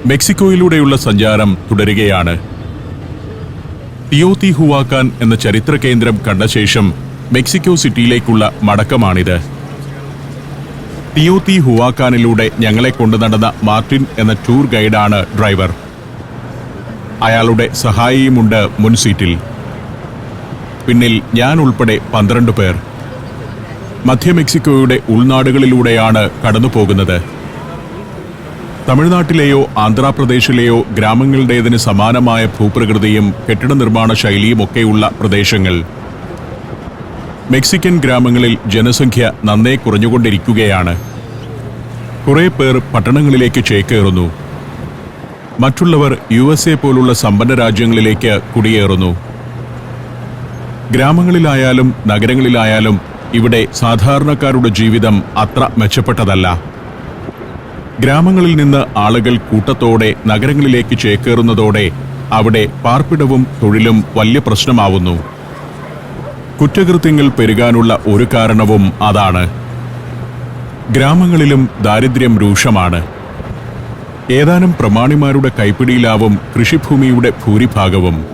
മെക്സിക്കോയിലൂടെയുള്ള സഞ്ചാരം തുടരുകയാണ്. തിയോതിഹുവാക്കാൻ എന്ന ചരിത്ര കേന്ദ്രം കണ്ട ശേഷം മെക്സിക്കോ സിറ്റിയിലേക്കുള്ള മടക്കമാണിത്. തിയോതിഹുവാക്കാനിലൂടെ ഞങ്ങളെ കൊണ്ടു നടന്ന മാർട്ടിൻ എന്ന ടൂർ ഗൈഡാണ് ഡ്രൈവർ. അയാളുടെ സഹായിയുമുണ്ട് മുൻ സീറ്റിൽ. പിന്നിൽ ഞാൻ ഉൾപ്പെടെ 12 പേർ. മധ്യ മെക്സിക്കോയുടെ ഉൾനാടുകളിലൂടെയാണ് കടന്നു പോകുന്നത്. തമിഴ്നാട്ടിലെയോ ആന്ധ്രാപ്രദേശിലെയോ ഗ്രാമങ്ങളുടേതിന് സമാനമായ ഭൂപ്രകൃതിയും കെട്ടിട നിർമ്മാണ ശൈലിയുമൊക്കെയുള്ള പ്രദേശങ്ങൾ. മെക്സിക്കൻ ഗ്രാമങ്ങളിൽ ജനസംഖ്യ നന്നേ കുറഞ്ഞുകൊണ്ടിരിക്കുകയാണ്. കുറേ പേർ പട്ടണങ്ങളിലേക്ക് ചേക്കേറുന്നു. മറ്റുള്ളവർ USA പോലുള്ള സമ്പന്ന രാജ്യങ്ങളിലേക്ക് കുടിയേറുന്നു. ഗ്രാമങ്ങളിലായാലും നഗരങ്ങളിലായാലും ഇവിടെ സാധാരണക്കാരുടെ ജീവിതം അത്ര മെച്ചപ്പെട്ടതല്ല. ഗ്രാമങ്ങളിൽ നിന്ന് ആളുകൾ കൂട്ടത്തോടെ നഗരങ്ങളിലേക്ക് ചേക്കേറുന്നതോടെ അവിടെ പാർപ്പിടവും തൊഴിലും വലിയ പ്രശ്നമാവുന്നു. കുറ്റകൃത്യങ്ങൾ പെരുകാനുള്ള ഒരു കാരണവും അതാണ്. ഗ്രാമങ്ങളിലും ദാരിദ്ര്യം രൂക്ഷമാണ്. ഏതാനും പ്രമാണിമാരുടെ കൈപ്പിടിയിലാവും കൃഷിഭൂമിയുടെ ഭൂരിഭാഗവും.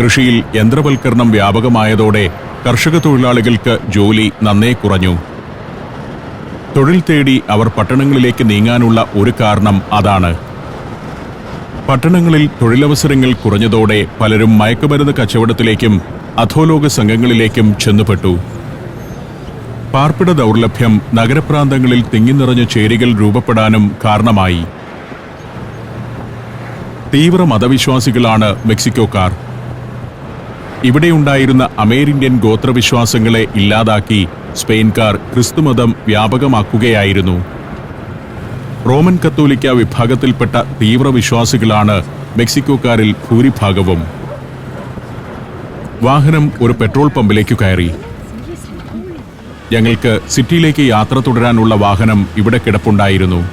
കൃഷിയിൽ യന്ത്രവൽക്കരണം വ്യാപകമായതോടെ കർഷക തൊഴിലാളികൾക്ക് ജോലി നന്നേ കുറഞ്ഞു. തൊഴിൽ തേടി അവർ പട്ടണങ്ങളിലേക്ക് നീങ്ങാനുള്ള ഒരു കാരണം അതാണ്. പട്ടണങ്ങളിൽ തൊഴിലവസരങ്ങൾ കുറഞ്ഞതോടെ പലരും മയക്കുമരുന്ന് കച്ചവടത്തിലേക്കും അധോലോക സംഘങ്ങളിലേക്കും ചെന്നുപെട്ടു. പാർപ്പിട ദൗർലഭ്യം നഗരപ്രാന്തങ്ങളിൽ തിങ്ങിനിറഞ്ഞ ചേരികൾ രൂപപ്പെടാനും കാരണമായി. തീവ്ര മതവിശ്വാസികളാണ് മെക്സിക്കോക്കാർ. ഇവിടെയുണ്ടായിരുന്ന അമേരിന്ത്യൻ ഗോത്രവിശ്വാസങ്ങളെ ഇല്ലാതാക്കി സ്പെയിൻകാർ ക്രിസ്തുമതം വ്യാപകമാക്കുകയായിരുന്നു. റോമൻ കത്തോലിക്ക വിഭാഗത്തിൽപ്പെട്ട തീവ്രവിശ്വാസികളാണ് മെക്സിക്കോക്കാരിൽ ഭൂരിഭാഗവും. വാഹനം ഒരു പെട്രോൾ പമ്പിലേക്ക് കയറി. ഞങ്ങൾക്ക് സിറ്റിയിലേക്ക് യാത്ര തുടരാനുള്ള വാഹനം ഇവിടെ കിടപ്പുണ്ടായിരുന്നു.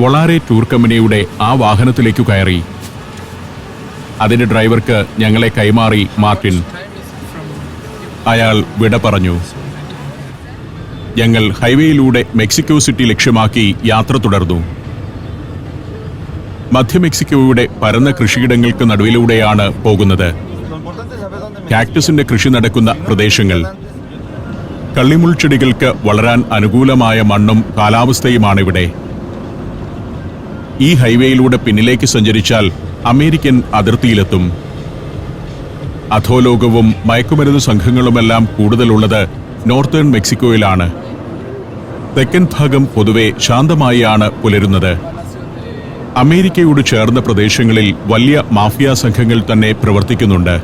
വൊളാരെ ടൂർ കമ്പനിയുടെ ആ വാഹനത്തിലേക്കു കയറി. അതിന്റെ ഡ്രൈവർക്ക് ഞങ്ങളെ കൈമാറി മാർട്ടിൻ. അയാൾ വിട പറഞ്ഞു. ഞങ്ങൾ ഹൈവേയിലൂടെ മെക്സിക്കോ സിറ്റി ലക്ഷ്യമാക്കി യാത്ര തുടർന്നു. മധ്യ മെക്സിക്കോയുടെ പരന്ന കൃഷിയിടങ്ങൾക്ക് നടുവിലൂടെയാണ് പോകുന്നത്. കാക്ടസിന്റെ കൃഷി നടക്കുന്ന പ്രദേശങ്ങൾ. കള്ളിമുൾച്ചെടികൾക്ക് വളരാൻ അനുകൂലമായ മണ്ണും കാലാവസ്ഥയുമാണിവിടെ. ഈ ഹൈവേയിലൂടെ പിന്നിലേക്ക് സഞ്ചരിച്ചാൽ അമേരിക്കൻ അതിർത്തിയിലെത്തും. അധോലോകവും മയക്കുമരുന്ന് സംഘങ്ങളുമെല്ലാം കൂടുതലുള്ളത് നോർത്തേൺ മെക്സിക്കോയിലാണ്. തെക്കൻ ഭാഗം പൊതുവെ ശാന്തമായാണ് പുലരുന്നത്. അമേരിക്കയോട് ചേർന്ന പ്രദേശങ്ങളിൽ വലിയ മാഫിയ സംഘങ്ങൾ തന്നെ പ്രവർത്തിക്കുന്നുണ്ട്.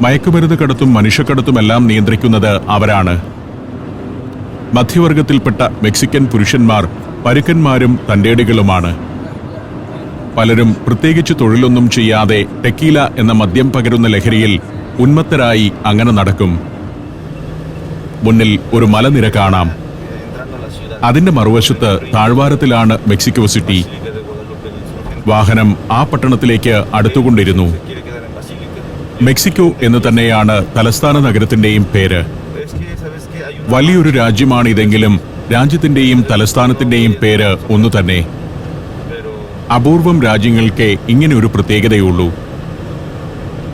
മയക്കുമരുന്ന് കടത്തും മനുഷ്യക്കടത്തുമെല്ലാം നിയന്ത്രിക്കുന്നത് അവരാണ്. മധ്യവർഗത്തിൽപ്പെട്ട മെക്സിക്കൻ പുരുഷന്മാർ പരുക്കന്മാരും തന്റേടികളുമാണ്. പലരും പ്രത്യേകിച്ച് തൊഴിലൊന്നും ചെയ്യാതെ ടെക്കീല എന്ന മദ്യം പകരുന്ന ലഹരിയിൽ ഉന്മത്തരായി അങ്ങനെ നടക്കും. മുന്നിൽ ഒരു മലനിര കാണാം. അതിന്റെ മറുവശത്ത് താഴ്വാരത്തിലാണ് മെക്സിക്കോ സിറ്റി. വാഹനം ആ പട്ടണത്തിലേക്ക് അടുത്തുകൊണ്ടിരുന്നു. മെക്സിക്കോ എന്ന് തന്നെയാണ് തലസ്ഥാന നഗരത്തിന്റെയും പേര്. വലിയൊരു രാജ്യമാണിതെങ്കിലും രാജ്യത്തിന്റെയും തലസ്ഥാനത്തിന്റെയും പേര് ഒന്നു തന്നെ. അപൂർവം രാജ്യങ്ങൾക്ക് ഇങ്ങനെ ഒരു പ്രത്യേകതയുള്ളൂ.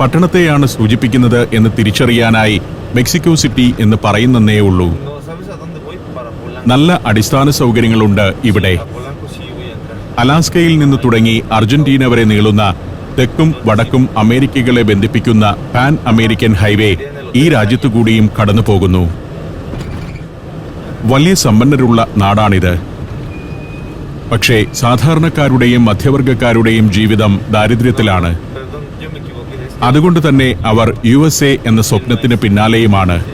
പട്ടണത്തെയാണ് സൂചിപ്പിക്കുന്നത് എന്ന് തിരിച്ചറിയാനായി മെക്സിക്കോ സിറ്റി എന്ന് പറയുന്നേ ഉള്ളൂ. നല്ല അടിസ്ഥാന സൗകര്യങ്ങളുണ്ട് ഇവിടെ. അലാസ്കയിൽ നിന്ന് തുടങ്ങി അർജന്റീന വരെ നീളുന്ന തെക്കും വടക്കും അമേരിക്കകളെ ബന്ധിപ്പിക്കുന്ന പാൻ അമേരിക്കൻ ഹൈവേ ഈ രാജ്യത്തുകൂടിയും കടന്നു പോകുന്നു. വലിയ സമ്പന്നരുള്ള നാടാണിത്. പക്ഷേ സാധാരണക്കാരുടെയും മധ്യവർഗക്കാരുടെയും ജീവിതം ദാരിദ്ര്യത്തിലാണ്. അതുകൊണ്ട് തന്നെ അവർ USA എന്ന സ്വപ്നത്തിന് പിന്നാലെയുമാണ്.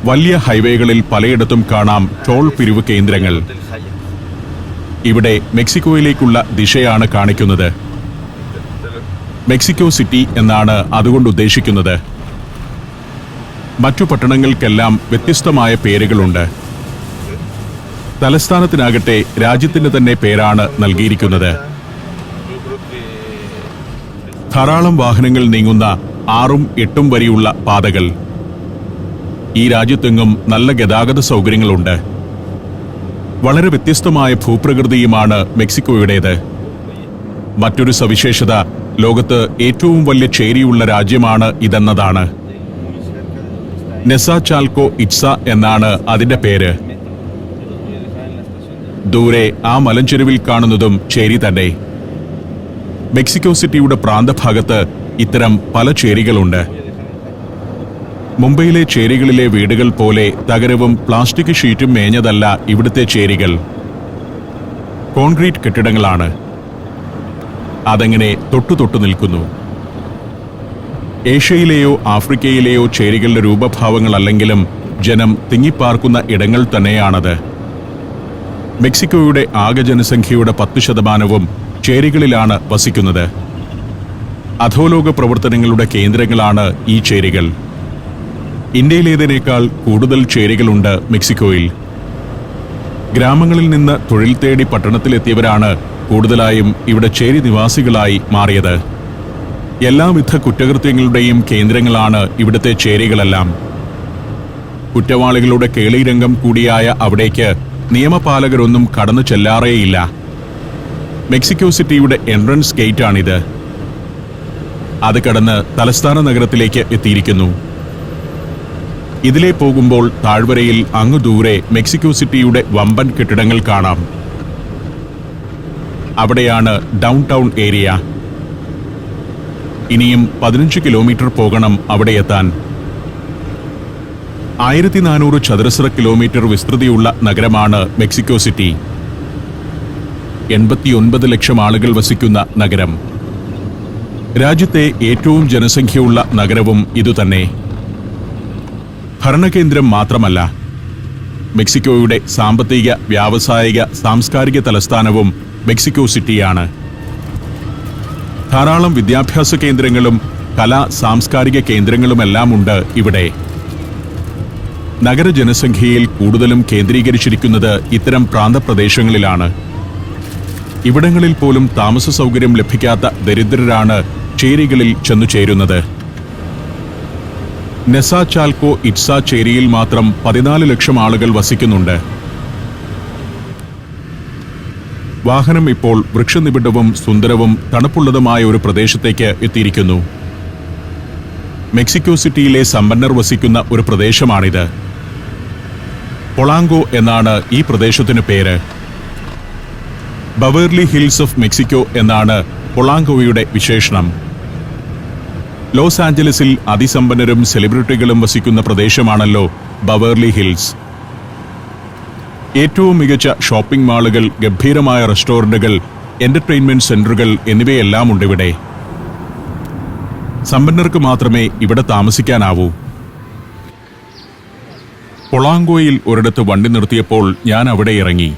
വലിയ ഹൈവേകളിൽ പലയിടത്തും കാണാം ടോൾ പിരിവ് കേന്ദ്രങ്ങൾ. ഇവിടെ മെക്സിക്കോയിലേക്കുള്ള ദിശയാണ് കാണിക്കുന്നത്. മെക്സിക്കോ സിറ്റി എന്നാണ് അതുകൊണ്ട് ഉദ്ദേശിക്കുന്നത്. മറ്റു പട്ടണങ്ങൾക്കെല്ലാം വ്യത്യസ്തമായ പേരുകളുണ്ട്. തലസ്ഥാനത്തിനാകട്ടെ രാജ്യത്തിന് തന്നെ പേരാണ് നൽകിയിരിക്കുന്നത്. ധാരാളം വാഹനങ്ങൾ നീങ്ങുന്ന 6ഉം 8ഉം വരിയുള്ള പാതകൾ. ഈ രാജ്യത്തെങ്ങും നല്ല ഗതാഗത സൗകര്യങ്ങളുണ്ട്. വളരെ വ്യത്യസ്തമായ ഭൂപ്രകൃതിയുമാണ് മെക്സിക്കോയുടേത്. മറ്റൊരു സവിശേഷത, ലോകത്ത് ഏറ്റവും വലിയ ചേരിയുള്ള രാജ്യമാണ് ഇതെന്നതാണ്. നെസാചാൽക്കോ ഇറ്റ്സ എന്നാണ് അതിന്റെ പേര്. ദൂരെ ആ മലഞ്ചെരുവിൽ കാണുന്നതും ചേരി തന്നെ. മെക്സിക്കോ സിറ്റിയുടെ പ്രാന്തഭാഗത്ത് ഇത്തരം പല ചേരികളുണ്ട്. മുംബൈയിലെ ചേരികളിലെ വീടുകൾ പോലെ തകരവും പ്ലാസ്റ്റിക് ഷീറ്റും മേഞ്ഞതല്ല ഇവിടുത്തെ ചേരികൾ. കോൺക്രീറ്റ് കെട്ടിടങ്ങളാണ്. അതങ്ങനെ തൊട്ടു നിൽക്കുന്നു. ഏഷ്യയിലെയോ ആഫ്രിക്കയിലെയോ ചേരികളുടെ രൂപഭാവങ്ങളല്ലെങ്കിലും ജനം തിങ്ങിപ്പാർക്കുന്ന ഇടങ്ങൾ തന്നെയാണത്. മെക്സിക്കോയുടെ ആകെ ജനസംഖ്യയുടെ 10% ചേരികളിലാണ് വസിക്കുന്നത്. അധോലോക പ്രവർത്തനങ്ങളുടെ കേന്ദ്രങ്ങളാണ് ഈ ചേരികൾ. ഇന്ത്യയിലേതിനേക്കാൾ കൂടുതൽ ചേരികളുണ്ട് മെക്സിക്കോയിൽ. ഗ്രാമങ്ങളിൽ നിന്ന് തൊഴിൽ തേടി പട്ടണത്തിലെത്തിയവരാണ് കൂടുതലായും ഇവിടെ ചേരി നിവാസികളായി മാറിയത്. എല്ലാവിധ കുറ്റകൃത്യങ്ങളുടെയും കേന്ദ്രങ്ങളാണ് ഇവിടുത്തെ ചേരികളെല്ലാം. കുറ്റവാളികളുടെ കേളിരംഗം കൂടിയായ അവിടേക്ക് നിയമപാലകരൊന്നും കടന്നു ചെല്ലാറേയില്ല. മെക്സിക്കോ സിറ്റിയുടെ എൻട്രൻസ് ഗേറ്റാണിത്. അത് കടന്ന് തലസ്ഥാന നഗരത്തിലേക്ക് എത്തിയിരിക്കുന്നു. ഇതിലേ പോകുമ്പോൾ താഴ്വരയിൽ അങ്ങു ദൂരെ മെക്സിക്കോ സിറ്റിയുടെ വമ്പൻ കെട്ടിടങ്ങൾ കാണാം. അവിടെയാണ് ഡൗൺ ടൗൺ ഏരിയ. ഇനിയും 15 കിലോമീറ്റർ പോകണം അവിടെ എത്താൻ. 1400 ചതുരശ്ര കിലോമീറ്റർ വിസ്തൃതിയുള്ള നഗരമാണ് മെക്സിക്കോ സിറ്റി. 89 ലക്ഷം ആളുകൾ വസിക്കുന്ന നഗരം. രാജ്യത്തെ ഏറ്റവും ജനസംഖ്യയുള്ള നഗരവും ഇതുതന്നെ. ഭരണകേന്ദ്രം മാത്രമല്ല, മെക്സിക്കോയുടെ സാമ്പത്തിക, വ്യാവസായിക, സാംസ്കാരിക തലസ്ഥാനവും മെക്സിക്കോ സിറ്റിയാണ്. ധാരാളം വിദ്യാഭ്യാസ കേന്ദ്രങ്ങളും കലാ സാംസ്കാരിക കേന്ദ്രങ്ങളുമെല്ലാം ഉണ്ട് ഇവിടെ. നഗര ജനസംഖ്യയിൽ കൂടുതലും കേന്ദ്രീകരിച്ചിരിക്കുന്നത് ഇത്തരം പ്രാന്തപ്രദേശങ്ങളിലാണ്. ഇവിടങ്ങളിൽ പോലും താമസ സൗകര്യം ലഭിക്കാത്ത ദരിദ്രരാണ് ചേരികളിൽ ചെന്നു ചേരുന്നത്. നെസാചാൽക്കോ ഇറ്റ്സ ചേരിയിൽ മാത്രം 14 ലക്ഷം ആളുകൾ വസിക്കുന്നുണ്ട്. വാഹനം ഇപ്പോൾ വൃക്ഷനിബിഡവും സുന്ദരവും തണുപ്പുള്ളതുമായ ഒരു പ്രദേശത്തേക്ക് എത്തിയിരിക്കുന്നു. മെക്സിക്കോ സിറ്റിയിലെ സമ്പന്നർ വസിക്കുന്ന ഒരു പ്രദേശമാണിത്. പൊളാങ്കോ എന്നാണ് ഈ പ്രദേശത്തിന് പേര്. ബവേർലി ഹിൽസ് ഓഫ് മെക്സിക്കോ എന്നാണ് പൊളാങ്കോയുടെ വിശേഷണം. ലോസ് ആഞ്ചലസിൽ അതിസമ്പന്നരും സെലിബ്രിറ്റികളും വസിക്കുന്ന പ്രദേശമാണല്ലോ ബവേർലി ഹിൽസ്. ഏറ്റവും മികച്ച ഷോപ്പിംഗ് മാളുകൾ, ഗംഭീരമായ റെസ്റ്റോറന്റുകൾ, എന്റർടൈൻമെന്റ് സെന്ററുകൾ എന്നിവയെല്ലാം ഉണ്ടിവിടെ. സമ്പന്നർക്ക് മാത്രമേ ഇവിടെ താമസിക്കാനാവൂ. പൊളാങ്കോയിൽ ഒരിടത്ത് വണ്ടി നിർത്തിയപ്പോൾ ഞാൻ അവിടെ ഇറങ്ങി.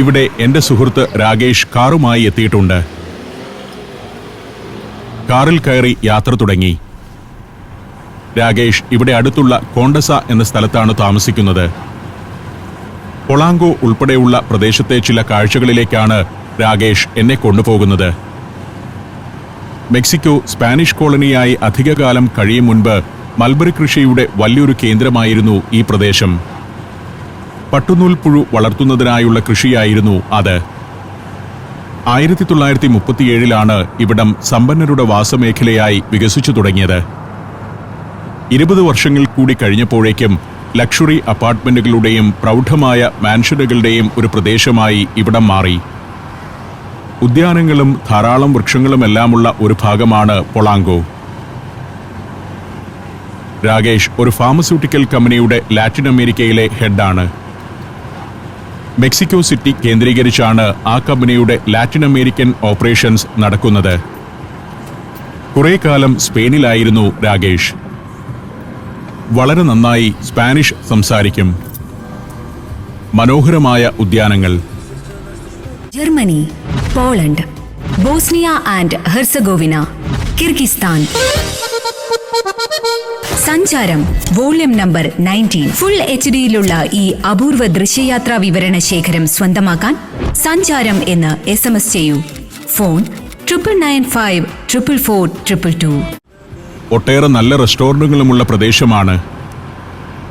ഇവിടെ എന്റെ സുഹൃത്ത് രാകേഷ് കാറുമായി എത്തിയിട്ടുണ്ട്. കാറിൽ കയറി യാത്ര തുടങ്ങി. രാകേഷ് ഇവിടെ അടുത്തുള്ള കോണ്ടസ എന്ന സ്ഥലത്താണ് താമസിക്കുന്നത്. പൊളാങ്കോ ഉൾപ്പെടെയുള്ള പ്രദേശത്തെ ചില കാഴ്ചകളിലേക്കാണ് രാകേഷ് എന്നെ കൊണ്ടുപോകുന്നത്. മെക്സിക്കോ സ്പാനിഷ് കോളനിയായി അധികകാലം കഴിയും മുൻപ് മൽബറി കൃഷിയുടെ വലിയൊരു കേന്ദ്രമായിരുന്നു ഈ പ്രദേശം. പട്ടുനൂൽ പുഴു വളർത്തുന്നതിനായുള്ള കൃഷിയായിരുന്നു അത്. 1937 ഇവിടം സമ്പന്നരുടെ വാസമേഖലയായി വികസിച്ചു തുടങ്ങിയത്. 20 വർഷങ്ങൾ കൂടി കഴിഞ്ഞപ്പോഴേക്കും ലക്ഷറി അപ്പാർട്ട്മെന്റുകളുടെയും പ്രൗഢമായ മാൻഷനുകളുടെയും ഒരു പ്രദേശമായി ഇവിടം മാറി. ഉദ്യാനങ്ങളും ധാരാളം വൃക്ഷങ്ങളുമെല്ലാമുള്ള ഒരു ഭാഗമാണ് പൊളാങ്കോ. രാകേഷ് ഒരു ഫാർമസ്യൂട്ടിക്കൽ കമ്പനിയുടെ ലാറ്റിൻ അമേരിക്കയിലെ ഹെഡാണ്. മെക്സിക്കോ സിറ്റി കേന്ദ്രീകരിച്ചാണ് ആ കമ്പനിയുടെ ലാറ്റിൻ അമേരിക്കൻ ഓപ്പറേഷൻസ് നടക്കുന്നത്. കുറെ കാലം സ്പെയിനിലായിരുന്നു രാകേഷ്. വളരെ നന്നായി സ്പാനിഷ് സംസാരിക്കും. മനോഹരമായ ഉദ്യാനങ്ങൾ. Germany, Poland, Bosnia and Herzegovina, Kyrgyzstan. സഞ്ചാരം വോള്യം നമ്പർ 19. ഫുൾ HD-യിലുള്ള ഈ അപൂർവ ദൃശ്യയാത്രാ വിവരണ ശേഖരം സ്വന്തമാക്കാൻ സഞ്ചാരം എന്ന് SMS ചെയ്യൂ. ഫോൺ 9995 444 222. ഒട്ടേറെ നല്ല റെസ്റ്റോറന്റുകളുമുള്ള പ്രദേശമാണ്.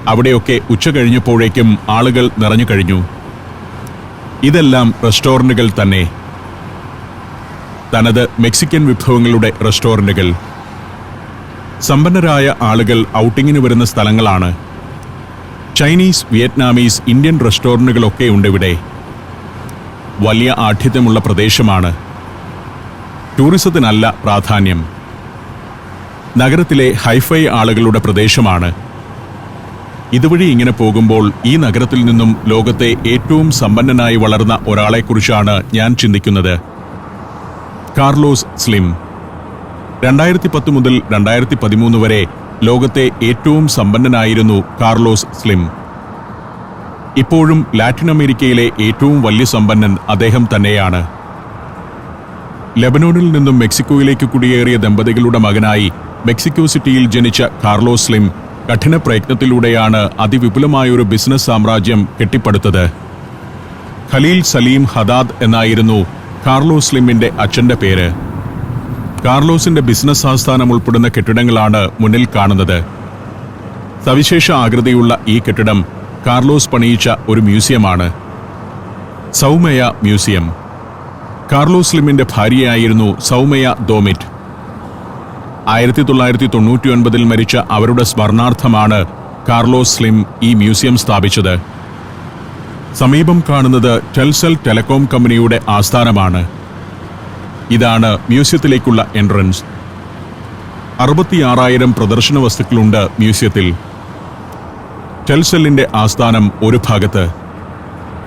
അവിടെയൊക്കെ ഉച്ച കഴിഞ്ഞപ്പോഴേക്കും ആളുകൾ നിറഞ്ഞു കഴിഞ്ഞു. ഇതെല്ലാം റെസ്റ്റോറന്റുകൾ തന്നെ, തനത് മെക്സിക്കൻ വിഭവങ്ങളുടെ റെസ്റ്റോറന്റുകൾ. സമ്പന്നരായ ആളുകൾ ഔട്ടിങ്ങിന് വരുന്ന സ്ഥലങ്ങളാണ്. ചൈനീസ്, വിയറ്റ്നാമീസ്, ഇന്ത്യൻ റെസ്റ്റോറന്റുകളൊക്കെ ഉണ്ടിവിടെ. വലിയ ആഠ്യത്വമുള്ള പ്രദേശമാണ്. ടൂറിസത്തിനല്ല പ്രാധാന്യം, നഗരത്തിലെ ഹൈഫൈ ആളുകളുടെ പ്രദേശമാണ്. ഇതുവഴി ഇങ്ങനെ പോകുമ്പോൾ ഈ നഗരത്തിൽ നിന്നും ലോകത്തെ ഏറ്റവും സമ്പന്നനായി വളർന്ന ഒരാളെക്കുറിച്ചാണ് ഞാൻ ചിന്തിക്കുന്നത്. Carlos slim. 2010 മുതൽ 2013 വരെ ലോകത്തെ ഏറ്റവും സമ്പന്നനായിരുന്നു കാർലോസ് സ്ലിം. ഇപ്പോഴും ലാറ്റിൻ അമേരിക്കയിലെ ഏറ്റവും വലിയ സമ്പന്നൻ അദ്ദേഹം തന്നെയാണ്. ലെബനോനിൽ നിന്നും മെക്സിക്കോയിലേക്ക് കുടിയേറിയ ദമ്പതികളുടെ മകനായി മെക്സിക്കോ സിറ്റിയിൽ ജനിച്ച കാർലോസ് സ്ലിം കഠിന പ്രയത്നത്തിലൂടെയാണ് അതിവിപുലമായൊരു ബിസിനസ് സാമ്രാജ്യം കെട്ടിപ്പടുത്തത്. ഖലീൽ സലീം ഹദാദ് എന്നായിരുന്നു കാർലോസ് സ്ലിമിന്റെ അച്ഛന്റെ പേര്. കാർലോസിന്റെ ബിസിനസ് ആസ്ഥാനം ഉൾപ്പെടുന്ന കെട്ടിടങ്ങളാണ് മുന്നിൽ കാണുന്നത്. സവിശേഷ ആകൃതിയുള്ള ഈ കെട്ടിടം കാർലോസ് പണിയിച്ച ഒരു മ്യൂസിയമാണ്, സൗമയ മ്യൂസിയം. കാർലോസ് സ്ലിമിന്റെ ഭാര്യയായിരുന്നു സൗമയ ദോമിറ്റ്. 1999 മരിച്ച അവരുടെ സ്മരണാർത്ഥമാണ് കാർലോസ് സ്ലിം ഈ മ്യൂസിയം സ്ഥാപിച്ചത്. സമീപം കാണുന്നത് ടെൽസെൽ ടെലികോം കമ്പനിയുടെ ആസ്ഥാനമാണ്. ഇതാണ് മ്യൂസിയത്തിലേക്കുള്ള എൻട്രൻസ്. 66,000 പ്രദർശന വസ്തുക്കളുണ്ട് മ്യൂസിയത്തിൽ. ടെൽസെല്ലിന്റെ ആസ്ഥാനം ഒരു ഭാഗത്ത്.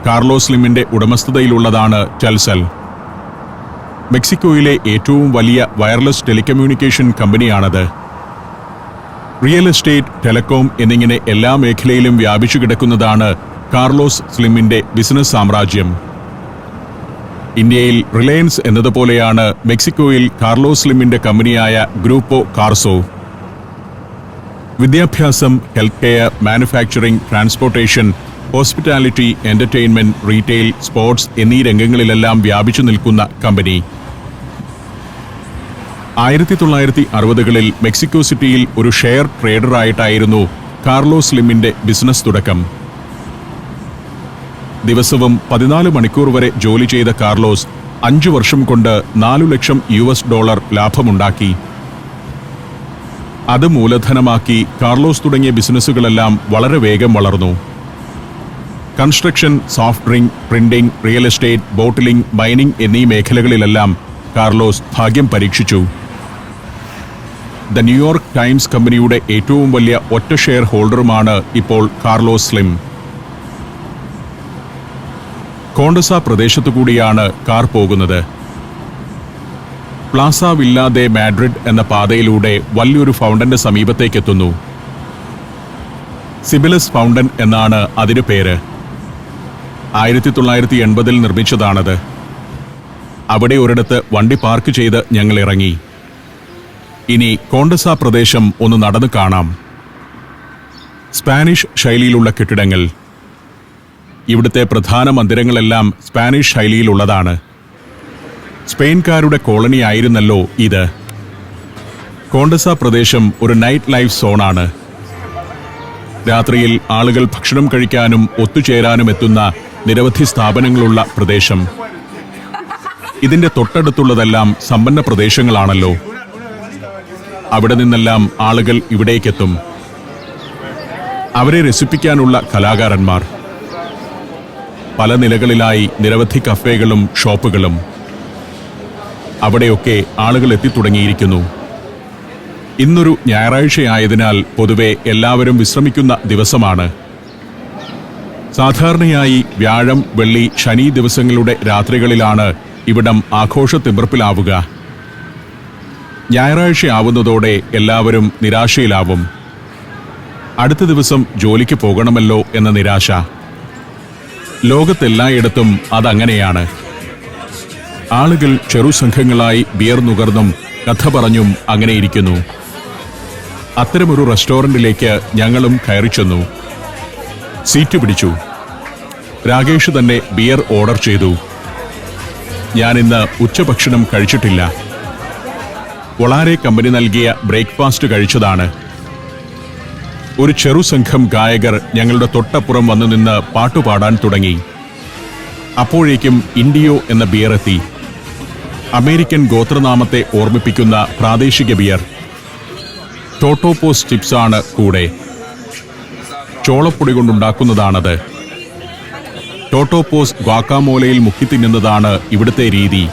കാർലോസ് സ്ലിമിന്റെ ഉടമസ്ഥതയിലുള്ളതാണ് ടെൽസെൽ. മെക്സിക്കോയിലെ ഏറ്റവും വലിയ വയർലെസ് ടെലികമ്മ്യൂണിക്കേഷൻ കമ്പനിയാണത്. റിയൽ എസ്റ്റേറ്റ്, ടെലികോം എന്നിങ്ങനെ എല്ലാ മേഖലയിലും വ്യാപിച്ചു കിടക്കുന്നതാണ് കാർലോസ് സ്ലിമിന്റെ ബിസിനസ് സാമ്രാജ്യം. ഇന്ത്യയിൽ റിലയൻസ് എന്നതുപോലെയാണ് മെക്സിക്കോയിൽ കാർലോസ് സ്ലിമിന്റെ കമ്പനിയായ ഗ്രൂപ്പോ കാർസോ. വിദ്യാഭ്യാസം, health care, manufacturing, transportation, hospitality, entertainment, retail, sports എന്നീ രംഗങ്ങളിലെല്ലാം വ്യാപിച്ചു നിൽക്കുന്ന കമ്പനി. 1960കളിൽ മെക്സിക്കോ സിറ്റിയിൽ ഒരു ഷെയർ ട്രേഡറായിട്ടായിരുന്നു കാർലോസ് സ്ലിമിന്റെ ബിസിനസ് തുടക്കം. ദിവസവും 14 മണിക്കൂർ വരെ ജോലി ചെയ്ത കാർലോസ് 5 വർഷം കൊണ്ട് $4 ലക്ഷം ലാഭമുണ്ടാക്കി. അത് മൂലധനമാക്കി കാർലോസ് തുടങ്ങിയ ബിസിനസ്സുകളെല്ലാം വളരെ വേഗം വളർന്നു. Construction, soft drink, printing, real estate, bottling, mining എന്നീ മേഖലകളിലെല്ലാം കാർലോസ് ഭാഗ്യം പരീക്ഷിച്ചു. ദ ന്യൂയോർക്ക് ടൈംസ് കമ്പനിയുടെ ഏറ്റവും വലിയ ഒറ്റ ഷെയർ ഹോൾഡറുമാണ് ഇപ്പോൾ കാർലോസ് സ്ലിം. കോണ്ടസ പ്രദേശത്തുകൂടിയാണ് കാർ പോകുന്നത്. പ്ലാസ വില്ല ദെ മാഡ്രിഡ് എന്ന പാതയിലൂടെ വലിയൊരു ഫൗണ്ടന്റെ സമീപത്തേക്കെത്തുന്നു. സിബിലസ് ഫൗണ്ടൻ എന്നാണ് അതിന് പേര്. 1980 നിർമ്മിച്ചതാണത്. അവിടെ ഒരിടത്ത് വണ്ടി പാർക്ക് ചെയ്ത് ഞങ്ങൾ ഇറങ്ങി. ഇനി കോണ്ടസ പ്രദേശം ഒന്ന് നടന്നു കാണാം. സ്പാനിഷ് ശൈലിയിലുള്ള കെട്ടിടങ്ങൾ. ഇവിടുത്തെ പ്രധാന മന്ദിരങ്ങളെല്ലാം സ്പാനിഷ് ശൈലിയിലുള്ളതാണ്. സ്പെയിൻകാരുടെ കോളനി ആയിരുന്നല്ലോ ഇത്. കോണ്ടസ പ്രദേശം ഒരു നൈറ്റ് ലൈഫ് സോണാണ്. രാത്രിയിൽ ആളുകൾ ഭക്ഷണം കഴിക്കാനും ഒത്തുചേരാനും എത്തുന്ന നിരവധി സ്ഥാപനങ്ങളുള്ള പ്രദേശം. ഇതിന്റെ തൊട്ടടുത്തുള്ളതെല്ലാം സമ്പന്ന പ്രദേശങ്ങളാണല്ലോ. അവിടെ നിന്നെല്ലാം ആളുകൾ ഇവിടേക്കെത്തും. അവരെ രസിപ്പിക്കാനുള്ള കലാകാരന്മാർ. പല നിലകളിലായി നിരവധി കഫേകളും ഷോപ്പുകളും. അവിടെയൊക്കെ ആളുകൾ എത്തിത്തുടങ്ങിയിരിക്കുന്നു. ഇന്നൊരു ഞായറാഴ്ചയായതിനാൽ പൊതുവെ എല്ലാവരും വിശ്രമിക്കുന്ന ദിവസമാണ്. സാധാരണയായി വ്യാഴം, വെള്ളി, ശനി ദിവസങ്ങളുടെ രാത്രികളിലാണ് ഇവിടം ആഘോഷത്തിമിർപ്പിലാവുക. ഞായറാഴ്ചയാവുന്നതോടെ എല്ലാവരും നിരാശയിലാവും. അടുത്ത ദിവസം ജോലിക്ക് പോകണമല്ലോ എന്ന നിരാശ. ലോകത്തെല്ലായിടത്തും അതങ്ങനെയാണ്. ആളുകൾ ചെറുസംഘങ്ങളായി ബിയർ നുകർന്നും കഥ പറഞ്ഞും അങ്ങനെയിരിക്കുന്നു. അത്തരമൊരു റെസ്റ്റോറന്റിലേക്ക് ഞങ്ങളും കയറിച്ചെന്നു. സീറ്റ് പിടിച്ചു. രാകേഷ് തന്നെ ബിയർ ഓർഡർ ചെയ്തു. ഞാനിന്ന് ഉച്ചഭക്ഷണം കഴിച്ചിട്ടില്ല. ഒളാരെ കമ്പനി നൽകിയ ബ്രേക്ക്ഫാസ്റ്റ് കഴിച്ചതാണ്. ഒരു ചെറുസംഘം ഗായകർ ഞങ്ങളുടെ തൊട്ടപ്പുറം വന്നു നിന്ന് പാട്ടുപാടാൻ തുടങ്ങി. അപ്പോഴേക്കും ഇൻഡിയോ എന്ന ബിയർ എത്തി. അമേരിക്കൻ ഗോത്രനാമത്തെ ഓർമ്മിപ്പിക്കുന്ന പ്രാദേശിക ബിയർ. ടോട്ടോപോസ് ചിപ്സാണ് കൂടെ. ചോളപ്പൊടി കൊണ്ടുണ്ടാക്കുന്നതാണത്. ടോട്ടോപോസ് ഗ്വാക്കാമോലയിൽ മുക്കി തിന്നുന്നതാണ് ഇവിടുത്തെ രീതി.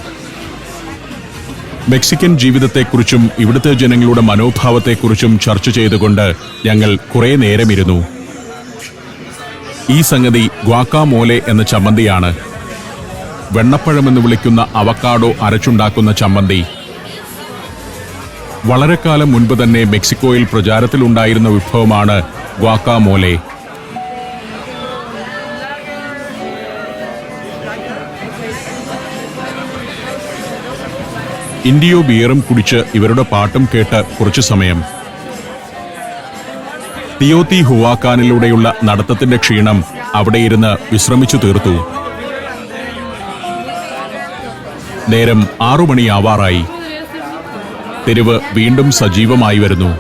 മെക്സിക്കൻ ജീവിതത്തെക്കുറിച്ചും ഇവിടുത്തെ ജനങ്ങളുടെ മനോഭാവത്തെക്കുറിച്ചും ചർച്ച ചെയ്തുകൊണ്ട് ഞങ്ങൾ കുറേ നേരമിരുന്നു. ഈ സംഗതി ഗ്വാക്കാമോലെ എന്ന ചമ്മന്തിയാണ്. വെണ്ണപ്പഴമെന്ന് വിളിക്കുന്ന അവക്കാഡോ അരച്ചുണ്ടാക്കുന്ന ചമ്മന്തി. വളരെ കാലം മുൻപ് തന്നെ മെക്സിക്കോയിൽ പ്രചാരത്തിലുണ്ടായിരുന്ന വിഭവമാണ് ഗ്വാക്കാമോലെ. ഇൻഡിയോ ബിയറും കുടിച്ച് ഇവരുടെ പാട്ടും കേട്ട് കുറച്ചു സമയം. തിയോത്തി ഹുവാക്കാനിലൂടെയുള്ള നടത്തത്തിന്റെ ക്ഷീണം അവിടെ ഇരുന്ന് വിശ്രമിച്ചു തീർത്തു. നേരം 6 മണിയാവാറായി. തെരുവ് വീണ്ടും സജീവമായി വരുന്നു.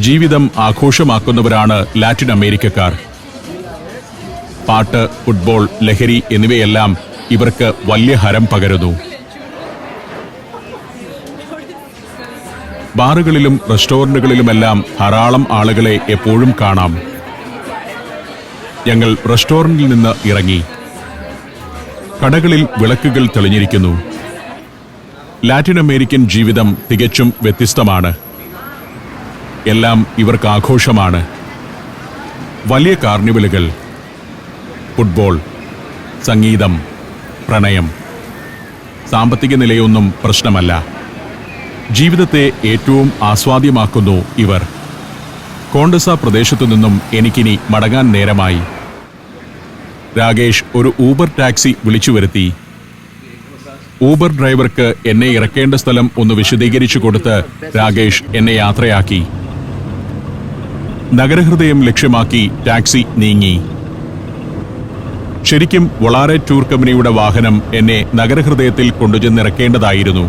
ജീവിതം ആഘോഷമാക്കുന്നവരാണ് ലാറ്റിൻ അമേരിക്കക്കാർ. പാട്ട്, ഫുട്ബോൾ, ലഹരി എന്നിവയെല്ലാം ഇവർക്ക് വലിയ ഹരം പകരുന്നു. ബാറുകളിലും റെസ്റ്റോറന്റുകളിലുമെല്ലാം ധാരാളം ആളുകളെ എപ്പോഴും കാണാം. ഞങ്ങൾ റെസ്റ്റോറന്റിൽ നിന്ന് ഇറങ്ങി. കടകളിൽ വിളക്കുകൾ തെളിഞ്ഞിരിക്കുന്നു. ലാറ്റിൻ അമേരിക്കൻ ജീവിതം തികച്ചും വ്യത്യസ്തമാണ്. എല്ലാം ഇവർക്ക് ആഘോഷമാണ്. വലിയ കാർണിവലുകൾ, ഫുട്ബോൾ, സംഗീതം, പ്രണയം. സാമ്പത്തിക നിലയൊന്നും പ്രശ്നമല്ല. ജീവിതത്തെ ഏറ്റവും ആസ്വാദ്യമാക്കുന്നു ഇവർ. കോണ്ടസ പ്രദേശത്തു നിന്നും എനിക്കിനി മടങ്ങാൻ നേരമായി. രാകേഷ് ഒരു ഊബർ ടാക്സി വിളിച്ചു വരുത്തി. ഊബർ ഡ്രൈവർക്ക് എന്നെ ഇറക്കേണ്ട സ്ഥലം ഒന്ന് വിശദീകരിച്ചു കൊടുത്ത് രാകേഷ് എന്നെ യാത്രയാക്കി. നഗരഹൃദയം ലക്ഷ്യമാക്കി ടാക്സി നീങ്ങി. ശരിക്കും വൊളാറെ ടൂർ കമ്പനിയുടെ വാഹനം എന്നെ നഗരഹൃദയത്തിൽ കൊണ്ടുചെന്നിറക്കേണ്ടതായിരുന്നു.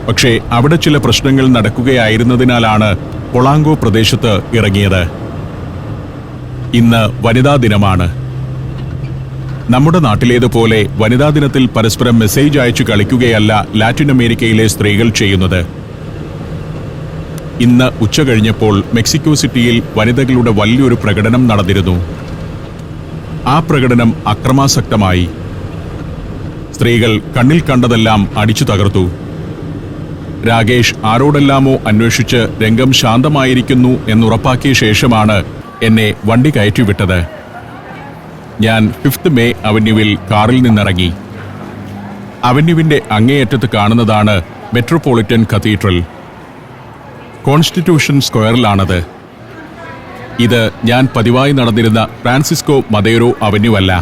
പക്ഷേ അവിടെ ചില പ്രശ്നങ്ങൾ നടക്കുകയായിരുന്നതിനാലാണ് പൊളാങ്കോ പ്രദേശത്ത് ഇറങ്ങിയത്. ഇന്ന് വനിതാ ദിനമാണ്. നമ്മുടെ നാട്ടിലേതുപോലെ വനിതാ ദിനത്തിൽ പരസ്പരം മെസ്സേജ് അയച്ചു കളിക്കുകയല്ല ലാറ്റിൻ അമേരിക്കയിലെ സ്ത്രീകൾ ചെയ്യുന്നത്. ഇന്ന് ഉച്ച കഴിഞ്ഞപ്പോൾ മെക്സിക്കോ സിറ്റിയിൽ വനിതകളുടെ വലിയൊരു പ്രകടനം നടന്നിരുന്നു. ആ പ്രകടനം അക്രമാസക്തമായി. സ്ത്രീകൾ കണ്ണിൽ കണ്ടതെല്ലാം അടിച്ചു തകർത്തു. രാകേഷ് ആരോടെല്ലാമോ അന്വേഷിച്ച് രംഗം ശാന്തമായിരിക്കുന്നു എന്നുറപ്പാക്കിയ ശേഷമാണ് എന്നെ വണ്ടി കയറ്റിവിട്ടത്. ഞാൻ 5th മേ അവന്യൂവിൽ കാറിൽ നിന്നിറങ്ങി. അവന്യൂവിന്റെ അങ്ങേയറ്റത്ത് കാണുന്നതാണ് മെട്രോപൊളിറ്റൻ കത്തീഡ്രൽ. കോൺസ്റ്റിറ്റ്യൂഷൻ സ്ക്വയറിലാണത്. ഇത് ഞാൻ പതിവായി നടന്നിരുന്ന ഫ്രാൻസിസ്കോ മദേരോ അവന്യൂ അല്ല.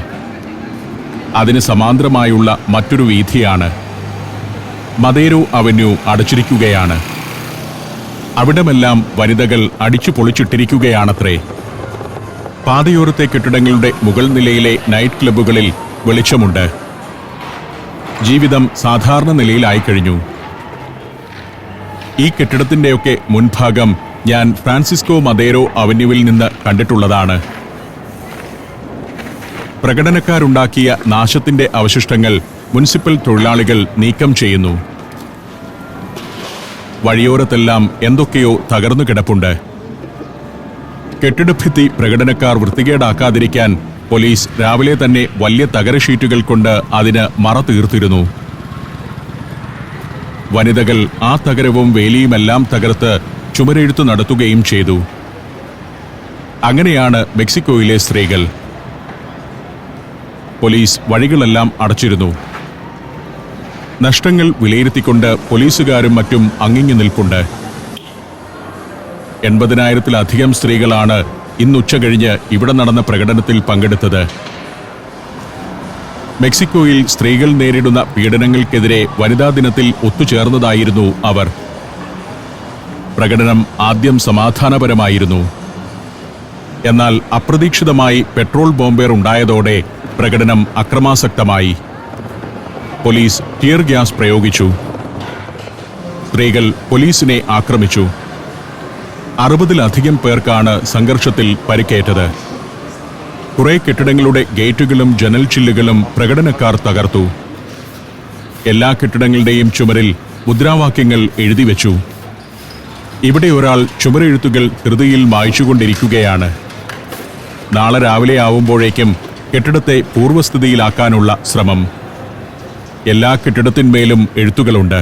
അതിന് സമാന്തരമായുള്ള മറ്റൊരു വീഥിയാണ്. മദേരോ അവന്യൂ അടച്ചിരിക്കുകയാണ്. അവിടമെല്ലാം വനിതകൾ അടിച്ചു പൊളിച്ചിട്ടിരിക്കുകയാണത്രേ. പാതയോരത്തെ കെട്ടിടങ്ങളുടെ മുകൾ നിലയിലെ നൈറ്റ് ക്ലബ്ബുകളിൽ വെളിച്ചമുണ്ട്. ജീവിതം സാധാരണ നിലയിലായി കഴിഞ്ഞു. ഈ കെട്ടിടത്തിന്റെയൊക്കെ മുൻഭാഗം ഞാൻ ഫ്രാൻസിസ്കോ മദേരോ അവന്യൂവിൽ നിന്ന് കണ്ടിട്ടുള്ളതാണ്. പ്രകടനക്കാരുണ്ടാക്കിയ നാശത്തിന്റെ അവശിഷ്ടങ്ങൾ മുനിസിപ്പൽ തൊഴിലാളികൾ നീക്കം ചെയ്യുന്നു. വഴിയോരത്തെല്ലാം എന്തൊക്കെയോ തകർന്നു കിടപ്പുണ്ട്. കെട്ടിടഭിത്തി പ്രകടനക്കാർ വൃത്തികേടാക്കാതിരിക്കാൻ പോലീസ് രാവിലെ തന്നെ വലിയ തകര ഷീറ്റുകൾ കൊണ്ട് അതിന് മറ തീർത്തിരുന്നു. വനിതകൾ ആ തകരവും വേലിയുമെല്ലാം തകർത്ത് ചുമരെഴുത്തു നടത്തുകയും ചെയ്തു. അങ്ങനെയാണ് മെക്സിക്കോയിലെ സ്ത്രീകൾ. പോലീസ് വഴികളെല്ലാം അടച്ചിരുന്നു. നഷ്ടങ്ങൾ വിലയിരുത്തിക്കൊണ്ട് പോലീസുകാരും മറ്റും അങ്ങിങ്ങു നിൽപ്പുണ്ട്. 80,000-ലധികം സ്ത്രീകളാണ് ഇന്നുച്ച കഴിഞ്ഞ് ഇവിടെ നടന്ന പ്രകടനത്തിൽ പങ്കെടുത്തത്. മെക്സിക്കോയിൽ സ്ത്രീകൾ നേരിടുന്ന പീഡനങ്ങൾക്കെതിരെ വനിതാ ദിനത്തിൽ ഒത്തുചേർന്നതായിരുന്നു അവർ. പ്രകടനം ആദ്യം സമാധാനപരമായിരുന്നു. എന്നാൽ അപ്രതീക്ഷിതമായി പെട്രോൾ ബോംബേർ ഉണ്ടായതോടെ പ്രകടനം അക്രമാസക്തമായി. പോലീസ് ടിയർ ഗ്യാസ് പ്രയോഗിച്ചു. സ്ത്രീകൾ പോലീസിനെ ആക്രമിച്ചു. 60-ലധികം പേർക്കാണ് സംഘർഷത്തിൽ പരിക്കേറ്റത്. കുറെ കെട്ടിടങ്ങളുടെ ഗേറ്റുകളും ജനൽ ചില്ലുകളും പ്രകടനക്കാർ തകർത്തു. എല്ലാ കെട്ടിടങ്ങളുടെയും ചുമരിൽ മുദ്രാവാക്യങ്ങൾ എഴുതിവെച്ചു. ഇവിടെ ഒരാൾ ചുമരെഴുത്തുകൾ ധൃതിയിൽ മായ്ച്ചുകൊണ്ടിരിക്കുകയാണ്. നാളെ രാവിലെ ആവുമ്പോഴേക്കും കെട്ടിടത്തെ പൂർവ്വസ്ഥിതിയിലാക്കാനുള്ള ശ്രമം. എല്ലാ കെട്ടിടത്തിന്മേലും എഴുത്തുകളുണ്ട്.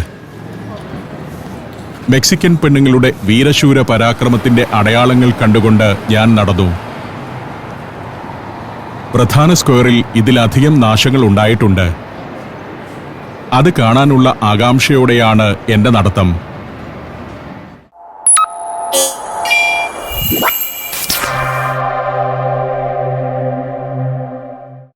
മെക്സിക്കൻ പെണ്ണുങ്ങളുടെ വീരശൂര പരാക്രമത്തിന്റെ അടയാളങ്ങൾ കണ്ടുകൊണ്ട് ഞാൻ നടന്നു. പ്രധാന സ്ക്വയറിൽ ഇതിലധികം നാശങ്ങൾ ഉണ്ടായിട്ടുണ്ട്. അത് കാണാനുള്ള ആകാംക്ഷയോടെയാണ് എന്റെ നടത്തം.